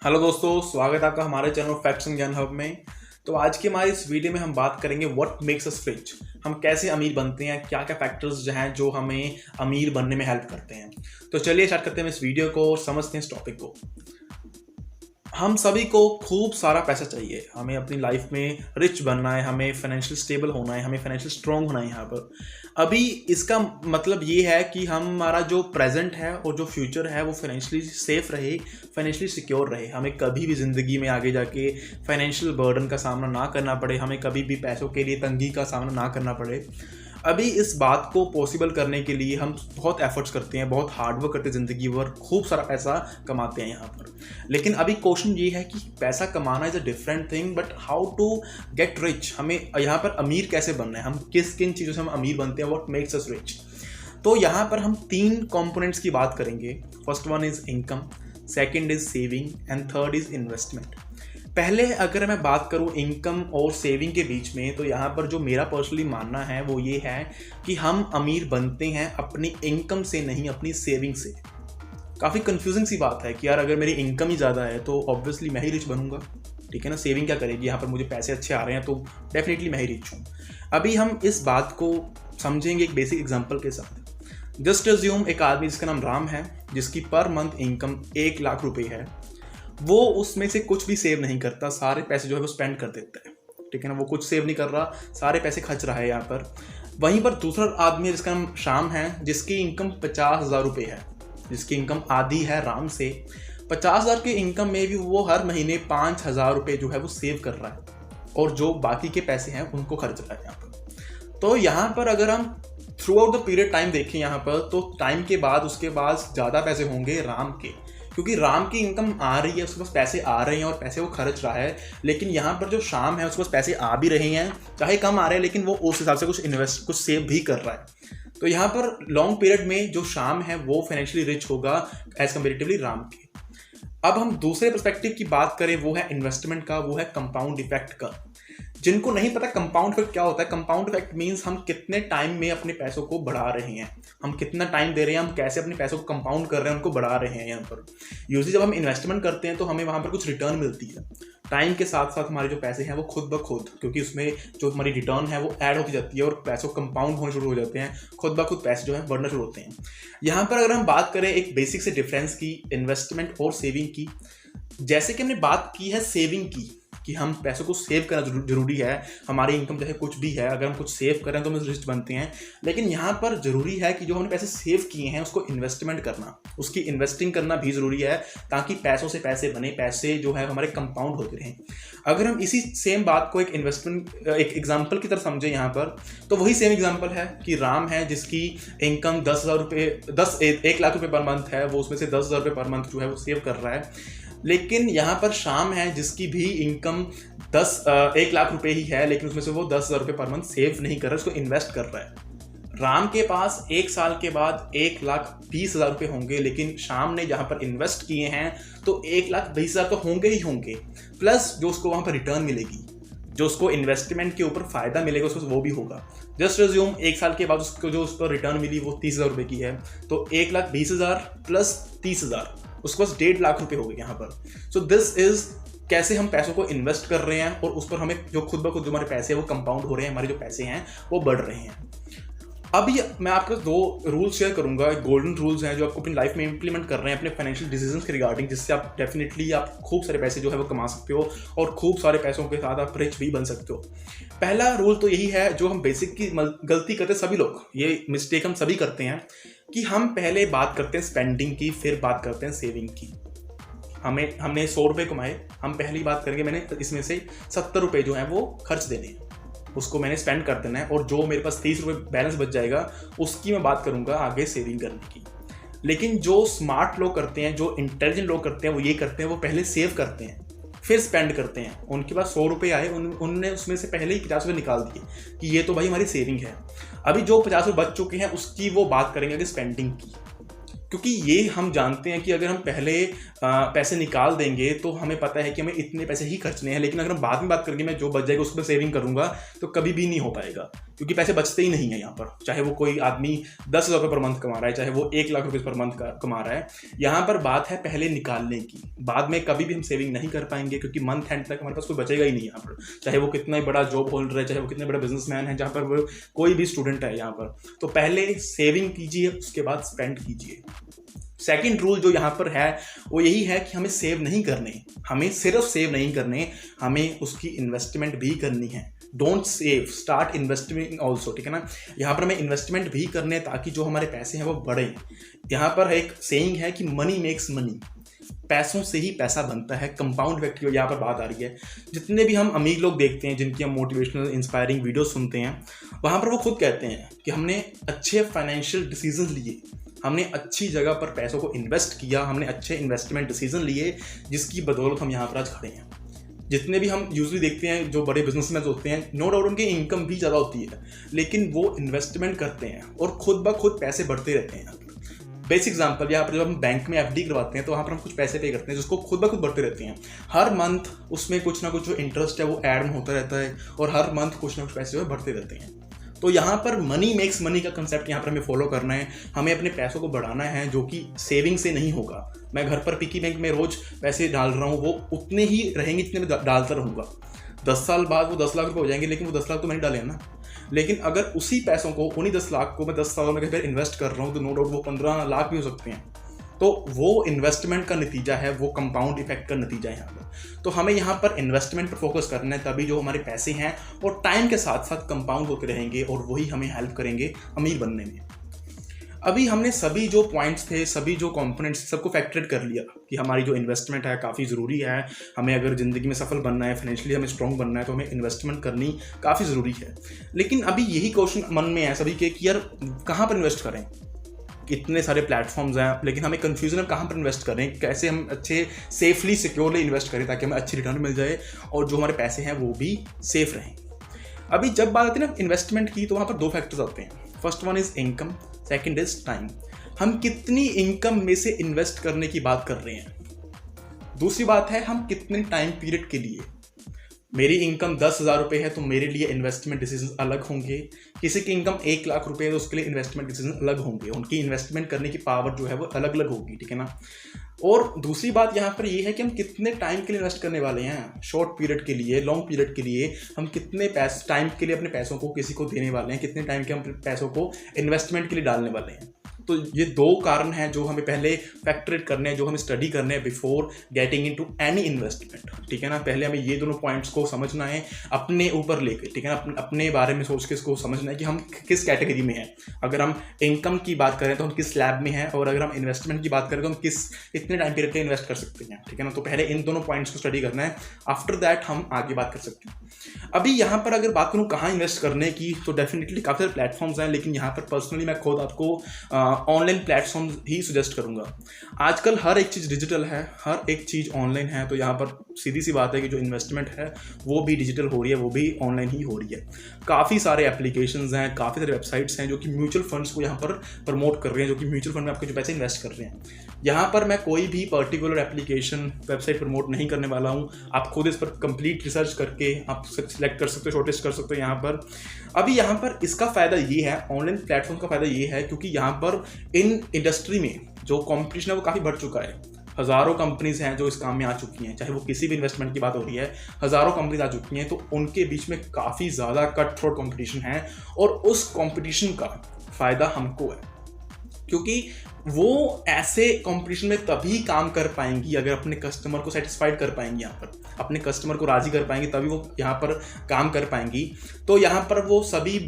Hello दोस्तों, स्वागत है आपका हमारे चैनल फैक्ट्स एंड ज्ञान हब में। तो आज की हमारी इस वीडियो में हम बात करेंगे व्हाट मेक्स अस रिच। हम कैसे अमीर बनते हैं, क्या क्या फैक्टर्स जो हैं जो हमें अमीर बनने में हेल्प करते हैं। तो चलिए स्टार्ट करते हैं इस वीडियो को और समझते हैं इस टॉपिक को। हम सभी को खूब सारा पैसा चाहिए, हमें अपनी लाइफ में रिच बनना है, हमें फाइनेंशियल स्टेबल होना है, हमें फाइनेंशियल स्ट्रॉन्ग होना है यहाँ पर। अभी इसका मतलब ये है कि हमारा जो प्रेजेंट है और जो फ्यूचर है वो फाइनेंशियली सेफ रहे, फाइनेंशियली सिक्योर रहे। हमें कभी भी ज़िंदगी में आगे जाके फाइनेंशियल बर्डन का सामना ना करना पड़े, हमें कभी भी पैसों के लिए तंगी का सामना ना करना पड़े। अभी इस बात को पॉसिबल करने के लिए हम बहुत एफर्ट्स करते हैं, बहुत हार्डवर्क करते हैं, ज़िंदगी भर खूब सारा पैसा कमाते हैं यहाँ पर। लेकिन अभी क्वेश्चन ये है कि पैसा कमाना is a different thing, but how to get rich. हमें यहाँ पर अमीर कैसे बनना है, हम किन चीज़ों से हम अमीर बनते हैं, व्हाट मेक्स अस रिच। तो यहाँ पर हम 3 कंपोनेंट्स की बात करेंगे। First one is income, second is saving and third is investment. पहले अगर मैं बात करूं इनकम और सेविंग के बीच में, तो यहाँ पर जो मेरा पर्सनली मानना है वो ये है कि हम अमीर बनते हैं अपनी इनकम से, नहीं अपनी सेविंग से। काफ़ी कंफ्यूजिंग सी बात है कि यार अगर मेरी इनकम ही ज़्यादा है तो ऑब्वियसली मैं ही रिच बनूंगा, ठीक है ना। सेविंग क्या करेगी, यहाँ पर मुझे पैसे अच्छे आ रहे हैं तो डेफिनेटली मैं ही रिच हूँ। अभी हम इस बात को समझेंगे एक बेसिक एग्जाम्पल के साथ। जस्ट अज्यूम एक आदमी जिसका नाम राम है, जिसकी पर मंथ इनकम 1 लाख रुपये है। वो उसमें से कुछ भी सेव नहीं करता, सारे पैसे जो है वो स्पेंड कर देता है, ठीक है ना। वो कुछ सेव नहीं कर रहा, सारे पैसे खर्च रहा है यहाँ पर। वहीं पर दूसरा आदमी है जिसका नाम श्याम है, जिसकी इनकम 50,000 रुपये है, जिसकी इनकम आधी है राम से। 50,000 की इनकम में भी वो हर महीने 5,000 रुपये जो है वो सेव कर रहा है और जो बाकी के पैसे हैं उनको खर्च रहा है यहाँ पर। तो यहाँ पर अगर हम through out the period time देखें यहाँ पर, तो टाइम के बाद उसके पास ज़्यादा पैसे होंगे राम के, क्योंकि राम की इनकम आ रही है, उसके पास पैसे आ रहे हैं और पैसे वो खर्च रहा है। लेकिन यहाँ पर जो श्याम है उसके पास पैसे आ भी रहे हैं, चाहे कम आ रहे हैं, लेकिन वो उस हिसाब से कुछ सेव भी कर रहा है। तो यहाँ पर लॉन्ग पीरियड में जो श्याम है वो फाइनेंशियली रिच होगा एज कंपेरेटिवली राम के। अब हम दूसरे पर्सपेक्टिव की बात करें, वो है इन्वेस्टमेंट का, वो है कंपाउंड इफेक्ट का। जिनको नहीं पता कंपाउंड इफेक्ट क्या होता है, कंपाउंड इफेक्ट मींस हम कितने टाइम में अपने पैसों को बढ़ा रहे हैं, हम कितना टाइम दे रहे हैं, हम कैसे अपने पैसों को कंपाउंड कर रहे हैं, उनको बढ़ा रहे हैं। यहाँ पर यूजली जब हम इन्वेस्टमेंट करते हैं तो हमें वहाँ पर कुछ रिटर्न मिलती है। टाइम के साथ साथ हमारे जो पैसे हैं वो खुद ब खुद, क्योंकि उसमें जो हमारी रिटर्न है वो ऐड होती जाती है और पैसों कंपाउंड होने शुरू हो जाते हैं, खुद ब खुद पैसे जो है बढ़ना शुरू होते हैं। यहाँ पर अगर हम बात करें एक बेसिक से डिफरेंस की इन्वेस्टमेंट और सेविंग की, जैसे कि हमने बात की है सेविंग की, कि हम पैसों को सेव करना जरूरी है। हमारी इनकम चाहे कुछ भी है, अगर हम कुछ सेव करें तो हम रिच बनते हैं। लेकिन यहाँ पर जरूरी है कि जो हमने पैसे सेव किए हैं उसको इन्वेस्टमेंट करना, उसकी इन्वेस्टिंग करना भी जरूरी है, ताकि पैसों से पैसे बने, पैसे जो है हमारे कंपाउंड होते रहें। अगर हम इसी सेम बात को एक एग्जाम्पल की तरफ समझें यहाँ पर, तो वही सेम एग्जाम्पल है कि राम है जिसकी इनकम 10,000 रुपये 1 लाख रुपये पर मंथ है, वो उसमें से 10,000 रुपये पर मंथ जो है वो सेव कर रहा है। लेकिन यहाँ पर श्याम है जिसकी भी इनकम 1 लाख रुपए ही है, लेकिन उसमें से वो 10,000 रुपये पर मंथ सेव नहीं कर रहा है, उसको इन्वेस्ट कर रहा है। राम के पास 1 साल के बाद 1,20,000 रुपये होंगे, लेकिन श्याम ने जहाँ पर इन्वेस्ट किए हैं तो 1,20,000 तो होंगे ही होंगे, प्लस जो उसको वहाँ पर रिटर्न मिलेगी, जो उसको इन्वेस्टमेंट के ऊपर फायदा मिलेगा उसको वो भी होगा। जस्ट रिज्यूम 1 साल के बाद उसको जो उस पर रिटर्न मिली वो 30,000 रुपये की है, तो 1,20,000 प्लस 30,000 उसके पास 1.5 लाख रुपए हो गए यहाँ पर। सो दिस इज कैसे हम पैसों को इन्वेस्ट कर रहे हैं और उस पर हमें जो खुद ब खुद जो हमारे पैसे हैं वो कंपाउंड हो रहे हैं, हमारे जो पैसे हैं वो बढ़ रहे हैं। अभी मैं आपको 2 रूल्स शेयर करूंगा, गोल्डन रूल्स हैं जो आपको अपनी लाइफ में इंप्लीमेंट कर रहे हैं अपने फाइनेंशियल डिसीजंस के रिगार्डिंग, जिससे आप डेफिनेटली आप खूब सारे पैसे जो है वो कमा सकते हो और खूब सारे पैसों के साथ आप रिच भी बन सकते हो। पहला रूल तो यही है, जो हम बेसिक की गलती करते हैं सभी लोग, ये मिस्टेक हम सभी करते हैं कि हम पहले बात करते हैं स्पेंडिंग की, फिर बात करते हैं सेविंग की। हमने 100 रुपये कमाए, हम पहली बात करेंगे मैंने इसमें से 70 रुपये जो है वो खर्च देने हैं, उसको मैंने स्पेंड कर देना है, और जो मेरे पास 30 रुपये बैलेंस बच जाएगा उसकी मैं बात करूंगा आगे सेविंग करने की। लेकिन जो स्मार्ट लोग करते हैं, जो इंटेलिजेंट लोग करते हैं, वो ये करते हैं, वो पहले सेव करते हैं फिर स्पेंड करते हैं। उनके पास 100 रुपये आए, उनने उसमें से पहले ही 50 रुपये निकाल दिए कि ये तो भाई हमारी सेविंग है। अभी जो 50 रुपये बच चुके हैं उसकी वो बात करेंगे कि स्पेंडिंग की। क्योंकि ये हम जानते हैं कि अगर हम पहले पैसे निकाल देंगे तो हमें पता है कि हमें इतने पैसे ही खर्चने हैं, लेकिन अगर हम बाद में बात करेंगे मैं जो बच जाएगा उसको सेविंग करूंगा तो कभी भी नहीं हो पाएगा, क्योंकि पैसे बचते ही नहीं है यहाँ पर। चाहे वो कोई आदमी 10,000 रुपये पर मंथ कमा रहा है, चाहे वो 1 लाख रुपये पर मंथ कमा रहा है, यहाँ पर बात है पहले निकालने की। बाद में कभी भी हम सेविंग नहीं कर पाएंगे, क्योंकि मंथ एंड तक हमारे पास कोई बचेगा ही नहीं यहाँ पर। चाहे वो कितना बड़ा जॉब होल्डर है, चाहे वो कितने बड़ा बिजनेसमैन है, जहाँ पर वो कोई भी स्टूडेंट है यहाँ पर, तो पहले सेविंग कीजिए, उसके बाद स्पेंड कीजिए। सेकंड रूल जो यहाँ पर है वो यही है कि हमें सेव नहीं करने, हमें सिर्फ सेव नहीं करने, हमें उसकी इन्वेस्टमेंट भी करनी है। Don't save, start investing also, ठीक है ना। यहाँ पर हमें इन्वेस्टमेंट भी करने ताकि जो हमारे पैसे हैं वो बढ़े। यहाँ पर एक सेइंग है कि मनी मेक्स मनी, पैसों से ही पैसा बनता है। कंपाउंड इफेक्ट की यहाँ पर बात आ रही है। जितने भी हम अमीर लोग देखते हैं जिनकी हम मोटिवेशनल इंस्पायरिंग वीडियो सुनते हैं, वहाँ पर वो खुद कहते हैं कि हमने अच्छे फाइनेंशियल डिसीजन लिए, हमने अच्छी जगह पर पैसों को इन्वेस्ट किया, हमने अच्छे इन्वेस्टमेंट डिसीजन लिए, जिसकी बदौलत हम यहाँ पर आज खड़े हैं। जितने भी हम यूजली देखते हैं जो बड़े बिजनेसमैन होते हैं, नो डाउट उनकी इनकम भी ज़्यादा होती है, लेकिन वो इन्वेस्टमेंट करते हैं और खुद ब खुद पैसे बढ़ते रहते हैं। बेसिक एग्जांपल, यहाँ पर जब हम बैंक में एफडी करवाते हैं तो वहाँ पर हम कुछ पैसे पे करते हैं जिसको खुद ब खुद बढ़ते रहते हैं। हर मंथ उसमें कुछ ना कुछ जो इंटरेस्ट है वो ऐड में होता रहता है और हर मंथ कुछ ना कुछ पैसे जो है बढ़ते रहते हैं। तो यहाँ पर मनी मेक्स मनी का कंसेप्ट यहाँ पर हमें फॉलो करना है। हमें अपने पैसों को बढ़ाना है, जो कि सेविंग से नहीं होगा। मैं घर पर पिकी बैंक में रोज पैसे डाल रहा हूँ, वो उतने ही रहेंगे जितने मैं डालता रहूँगा। 10 साल बाद वो 10 लाख रुपये हो जाएंगे, लेकिन वो 10 लाख तो मैंने डाले हैं ना। लेकिन अगर उसी पैसों को, उन्हीं 10 लाख को मैं 10 सालों में कहीं इन्वेस्ट कर रहा हूँ, तो नो डाउट वो 15 लाख भी हो सकते हैं। तो वो इन्वेस्टमेंट का नतीजा है, वो कंपाउंड इफेक्ट का नतीजा है यहाँ पर। तो हमें यहाँ पर इन्वेस्टमेंट पर फोकस करना है, तभी जो हमारे पैसे हैं वो टाइम के साथ साथ कंपाउंड होते रहेंगे और वही हमें हेल्प करेंगे अमीर बनने में। अभी हमने सभी जो पॉइंट्स थे, सभी जो कंपोनेंट्स, सबको फैक्टरेट कर लिया कि हमारी जो इन्वेस्टमेंट है काफ़ी ज़रूरी है। हमें अगर ज़िंदगी में सफल बनना है, फाइनेंशियली हमें स्ट्रॉन्ग बनना है, तो हमें इन्वेस्टमेंट करनी काफ़ी ज़रूरी है। लेकिन अभी यही क्वेश्चन मन में है सभी के कि यार कहाँ पर इन्वेस्ट करें। इतने सारे प्लेटफॉर्म्स हैं, लेकिन हमें कन्फ्यूजन है कहाँ पर इन्वेस्ट करें, कैसे हम अच्छे सेफली सिक्योरली इन्वेस्ट करें ताकि हमें अच्छी रिटर्न मिल जाए और जो हमारे पैसे हैं वो भी सेफ रहें। अभी जब बात आती है ना इन्वेस्टमेंट की, तो वहाँ पर 2 फैक्टर्स आते हैं। First one is income, second is time. हम कितनी इनकम में से इन्वेस्ट करने की बात कर रहे हैं। दूसरी बात है हम कितने टाइम पीरियड के लिए। मेरी इनकम 10,000 रुपये है तो मेरे लिए इन्वेस्टमेंट डिसीजन अलग होंगे। किसी की इनकम 1 लाख रुपये है तो उसके लिए इन्वेस्टमेंट डिसीजन अलग होंगे। उनकी इन्वेस्टमेंट करने की पावर जो है वो अलग अलग होगी, ठीक है ना। और दूसरी बात यहाँ पर ये है कि हम कितने टाइम के लिए इन्वेस्ट करने वाले हैं। शॉर्ट पीरियड के लिए, लॉन्ग पीरियड के लिए हम कितने टाइम के लिए अपने पैसों को किसी को देने वाले हैं, कितने टाइम के हम पैसों को इन्वेस्टमेंट के लिए डालने वाले हैं। तो ये 2 कारण हैं जो हमें पहले फैक्टरेट करने हैं, जो हमें स्टडी करने हैं before getting into any investment, ठीक है ना। पहले हमें ये दोनों पॉइंट्स को समझना है अपने ऊपर लेके, ठीक है ना। अपने बारे में सोच के इसको समझना है कि हम किस कैटेगरी में हैं। अगर हम इनकम की बात करें तो हम किस स्लैब में हैं, और अगर हम इन्वेस्टमेंट की बात करें तो हम कितने टाइम पीरियड के इन्वेस्ट कर सकते हैं, ठीक है ना। तो पहले इन दोनों पॉइंट्स को स्टडी करना है, आफ्टर दैट हम आगे बात कर सकते हैं। अभी यहाँ पर अगर बात करूँ कहाँ इन्वेस्ट करने की, तो डेफिनेटली काफ़ी सारे प्लेटफॉर्म्स हैं, लेकिन यहाँ पर पर्सनली मैं खुद आपको ऑनलाइन प्लेटफॉर्म ही सजेस्ट करूंगा। आजकल हर एक चीज़ डिजिटल है, हर एक चीज़ ऑनलाइन है, तो यहाँ पर सीधी सी बात है कि जो इन्वेस्टमेंट है वो भी डिजिटल हो रही है, वो भी ऑनलाइन ही हो रही है। काफ़ी सारे एप्लीकेशंस हैं, काफ़ी सारे वेबसाइट्स हैं जो कि म्यूचुअल फंड्स को यहाँ पर प्रमोट कर रहे हैं, जो कि म्यूचुअल फंड में आपके जो पैसे इन्वेस्ट कर रहे हैं। यहाँ पर मैं कोई भी पर्टिकुलर एप्लीकेशन वेबसाइट प्रमोट नहीं करने वाला हूँ। आप खुद इस पर कंप्लीट रिसर्च करके आप सिलेक्ट कर सकते हो, शॉर्टलिस्ट कर सकते हो यहाँ पर। अभी यहाँ पर इसका फ़ायदा ये है, ऑनलाइन प्लेटफॉर्म का फ़ायदा ये है, क्योंकि यहाँ पर इन इंडस्ट्री में जो कंपटीशन है वो काफ़ी बढ़ चुका है। हज़ारों कंपनीज हैं जो इस काम में आ चुकी हैं, चाहे वो किसी भी इन्वेस्टमेंट की बात हो रही है, हज़ारों कंपनीज आ चुकी हैं। तो उनके बीच में काफ़ी ज़्यादा कट थ्रोट कंपटीशन है, और उस कंपटीशन का फ़ायदा हमको है, क्योंकि वो ऐसे कंपटीशन में तभी काम कर पाएंगी अगर अपने कस्टमर को सेटिस्फाइड कर पाएंगी, यहाँ पर अपने कस्टमर को राज़ी कर पाएंगी, तभी वो यहाँ पर काम कर पाएंगी। तो यहाँ पर वो सभी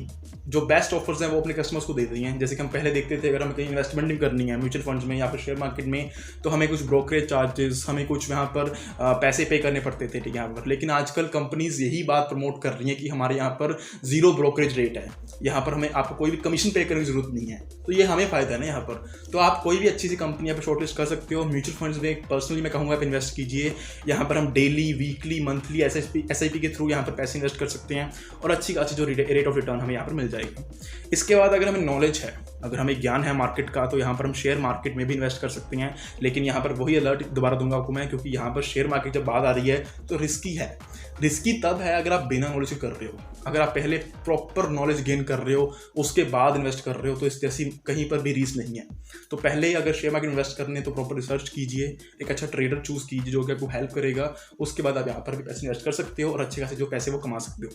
जो बेस्ट ऑफर्स हैं वो अपने कस्टमर्स को दे रही हैं। जैसे कि हम पहले देखते थे, अगर हमें कहीं इन्वेस्टमेंट भी करनी है म्यूचुअल फंड्स में या फिर शेयर मार्केट में, तो हमें कुछ ब्रोकरेज चार्जेस, हमें कुछ यहाँ पर पैसे पे करने पड़ते थे, ठीक है यहाँ पर। लेकिन आजकल कंपनीज यही बात प्रमोट कर रही हैं कि हमारे यहाँ पर 0 ब्रोकरेज रेट है, यहाँ पर हमें आपको कोई भी कमीशन पे करने की जरूरत नहीं है। तो ये हमें फ़ायदा है ना यहाँ पर। तो आप कोई भी अच्छी सी कंपनी यहाँ पर शॉर्टलिस्ट कर सकते हो। म्यूचुअल फंड्स में पर्सनली मैं कहूँगा आप इन्वेस्ट कीजिए। यहाँ पर हम डेली, वीकली, मंथली SIP के थ्रू यहाँ पर पैसे इन्वेस्ट कर सकते हैं, और अच्छी खासी जो रेट ऑफ रिटर्न हमें यहाँ पर मिल जाएगी। जाएगी। इसके बाद अगर हमें नॉलेज है, अगर हमें ज्ञान है मार्केट का, तो यहाँ पर हम शेयर मार्केट में भी इन्वेस्ट कर सकते हैं। लेकिन यहाँ पर वही अलर्ट दोबारा दूंगा आपको मैं, क्योंकि यहाँ पर शेयर मार्केट जब बात आ रही है तो रिस्की है। रिस्की तब है अगर आप बिना नॉलेज कर रहे हो। अगर आप पहले प्रॉपर नॉलेज गेन कर रहे हो उसके बाद इन्वेस्ट कर रहे हो तो इस जैसी कहीं पर भी रीस नहीं है। तो पहले ही अगर शेयर मार्केट इन्वेस्ट करने तो प्रॉपर रिसर्च कीजिए, एक अच्छा ट्रेडर चूज कीजिए जो कि आपको हेल्प करेगा। उसके बाद आप यहाँ पर भी पैसे इन्वेस्ट कर सकते हो और अच्छे खासे जो पैसे वो कमा सकते हो।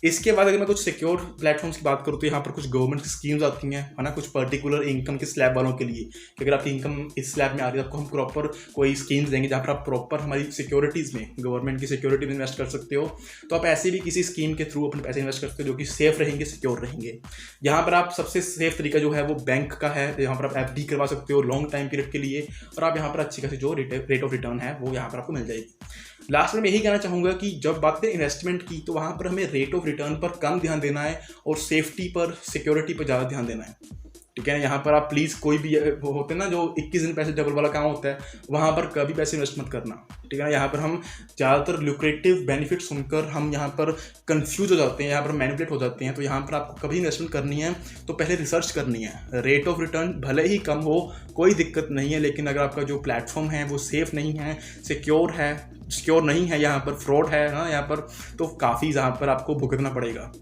इसके बाद अगर मैं कुछ सिक्योर प्लेटफॉर्म्स की बात करूँ तो यहाँ पर कुछ गवर्नमेंट की स्कीम्स आती हैं, है ना, कुछ पर्टिकुलर इनकम के स्लैब वालों के लिए कि अगर आपकी इनकम इस स्लैब में आ रही है आपको हम प्रॉपर कोई स्कीम्स देंगे जहाँ पर आप प्रॉपर हमारी सिक्योरिटीज़ में, गवर्नमेंट की सिक्योरिटी में इन्वेस्ट कर सकते हो। तो आप ऐसे भी किसी स्कीम के थ्रू अपने पैसे इन्वेस्ट कर सकते हो जो कि सेफ रहेंगे, सिक्योर रहेंगे। यहाँ पर आप सबसे सेफ तरीका जो है वो बैंक का है। यहाँ पर आप एफडी करवा सकते हो लॉन्ग टाइम पीरियड के लिए और आप यहाँ पर अच्छी खासी जो रेट ऑफ रिटर्न है वो यहाँ पर आपको मिल जाएगी। लास्ट में मैं यही कहना चाहूँगा कि जब बात करें इन्वेस्टमेंट की तो वहाँ पर हमें रेट ऑफ रिटर्न पर कम ध्यान देना है और सेफ्टी पर, सिक्योरिटी पर ज़्यादा ध्यान देना है। ठीक है ना। यहाँ पर आप प्लीज़ कोई भी वो होते हैं ना जो 21 दिन पैसे डबल वाला काम होता है, वहाँ पर कभी पैसे इन्वेस्ट मत करना। ठीक है ना। यहाँ पर हम ज़्यादातर ल्यूक्रेटिव बेनिफिट सुनकर हम यहाँ पर कंफ्यूज हो जाते हैं, यहाँ पर मैनिपुलेट हो जाते हैं। तो यहाँ पर आपको कभी इन्वेस्टमेंट करनी है तो पहले रिसर्च करनी है। रेट ऑफ रिटर्न भले ही कम हो कोई दिक्कत नहीं है, लेकिन अगर आपका जो प्लेटफॉर्म है वो सेफ नहीं है, सिक्योर नहीं है, यहाँ पर फ्रॉड है ना यहाँ पर, तो काफ़ी यहाँ पर आपको भुगतना पड़ेगा।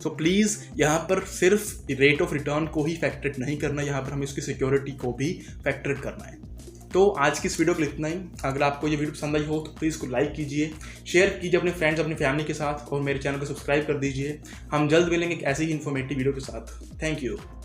तो प्लीज़ यहाँ पर सिर्फ रेट ऑफ रिटर्न को ही फैक्टरेट नहीं करना, यहाँ पर हमें उसकी सिक्योरिटी को भी फैक्टरेट करना है। तो आज की इस वीडियो के लिए इतना ही। अगर आपको ये वीडियो पसंद आई हो तो प्लीज़ को लाइक कीजिए, शेयर कीजिए अपने फ्रेंड्स, अपनी फैमिली के साथ और मेरे चैनल को सब्सक्राइब कर दीजिए। हम जल्द मिलेंगे एक ऐसी ही इन्फॉर्मेटिव वीडियो के साथ। Thank you.